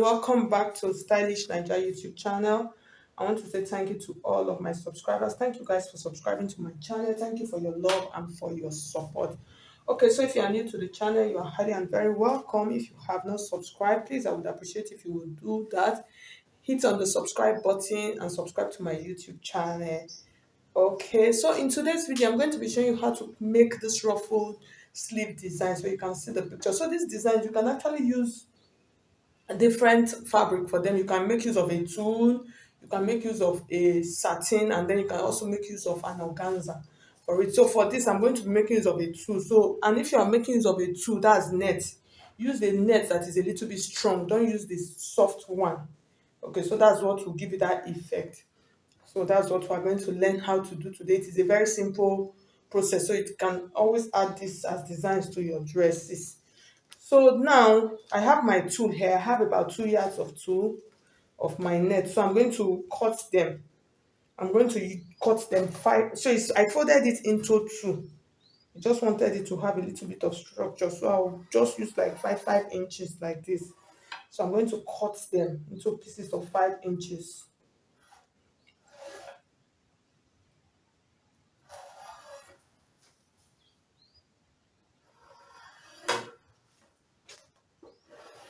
welcome back to Stylish Nigeria YouTube channel. I want to say thank you to all of my subscribers. Thank you guys for subscribing to my channel. Thank you for your love and for your support. Okay, so if you are new to the channel, you are highly and very welcome. If you have not subscribed, please, I would appreciate if you would do that. Hit on the subscribe button and subscribe to my YouTube channel. Okay, so in today's video, I'm going to be showing you how to make this ruffled sleeve design so you can see the picture. So this design, you can actually use a different fabric for them. You can make use of a tulle, you can make use of a satin, and then you can also make use of an organza for it. So for this, I'm going to be making use of a tulle. So, and if you are making use of a tulle, that's net. Use the net that is a little bit strong. Don't use this soft one. Okay, so that's what will give you that effect. So that's what we're going to learn how to do today. It is a very simple process, so you can always add this as designs to your dresses. So now I have my tool here. I have about 2 yards of tool of my net. So I'm going to cut them. I'm going to cut them five. So I folded it into two. I just wanted it to have a little bit of structure. So I'll just use like five inches like this. So I'm going to cut them into pieces of 5 inches.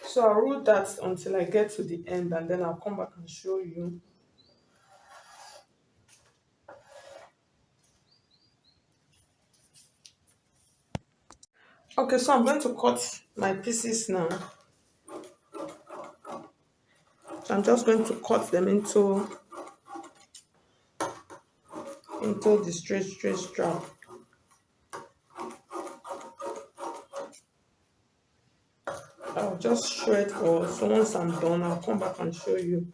So I'll roll that until I get to the end, and then I'll come back and show you. Okay, so I'm going to cut my pieces now. So I'm just going to cut them into the straight strap. I'll just show it all. So once I'm done, I'll come back and show you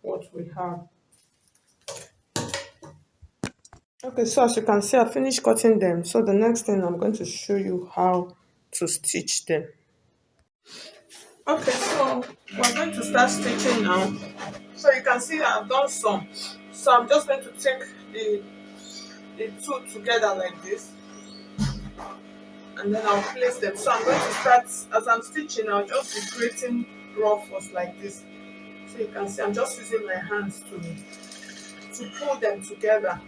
what we have. Okay, so as you can see, I finished cutting them. So the next thing, I'm going to show you how to stitch them. Okay, so we're going to start stitching now. So you can see I've done some. So I'm just going to take the two together like this, and then I'll place them. So I'm going to start, as I'm stitching, I'll just be creating ruffles like this. So you can see I'm just using my hands to pull them together.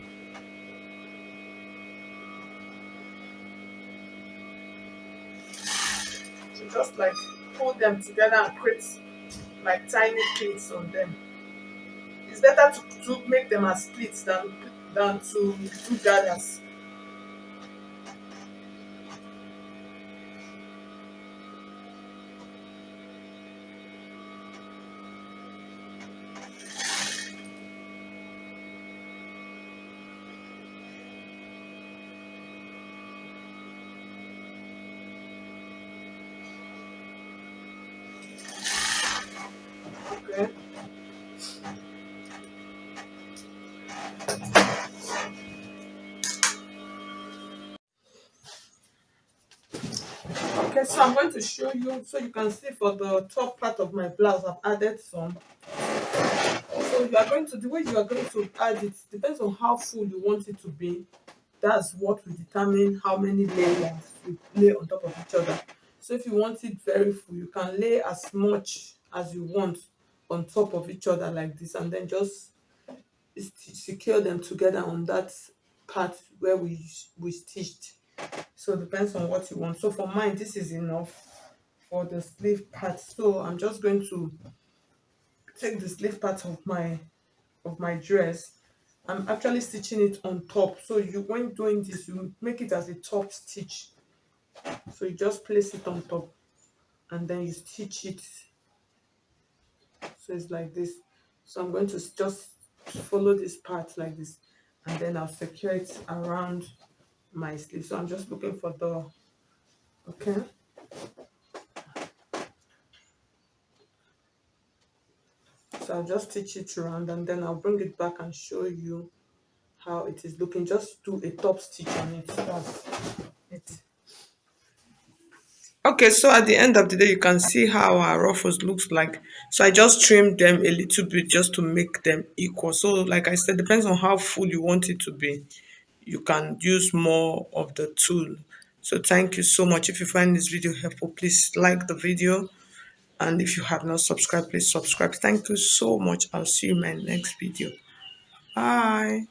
So just like pull them together and create like tiny pleats on them. It's better to make them as pleats than to do gathers. Okay. Okay, so I'm going to show you, so you can see for the top part of my blouse, I've added some. So you are going to, the way you are going to add it depends on how full you want it to be. That's what will determine how many layers you lay on top of each other. So if you want it very full, you can lay as much as you want on top of each other like this, and then just secure them together on that part where we stitched. So it depends on what you want. So for mine, this is enough for the sleeve part. So I'm just going to take the sleeve part of my dress. I'm actually stitching it on top. So you, when doing this, you make it as a top stitch. So you just place it on top and then you stitch it. So it's like this. So I'm going to just follow this part like this, and then I'll secure it around my sleeve. So I'm just looking for the, okay. So I'll just stitch it around, and then I'll bring it back and show you how it is looking. Just do a top stitch on it. That's it. Okay, so at the end of the day, you can see how our ruffles looks like. So I just trimmed them a little bit just to make them equal. So like I said, depends on how full you want it to be. You can use more of the tool. So thank you so much. If you find this video helpful, please like the video And if you have not subscribed, please subscribe. Thank you so much. I'll see you in my next video. Bye.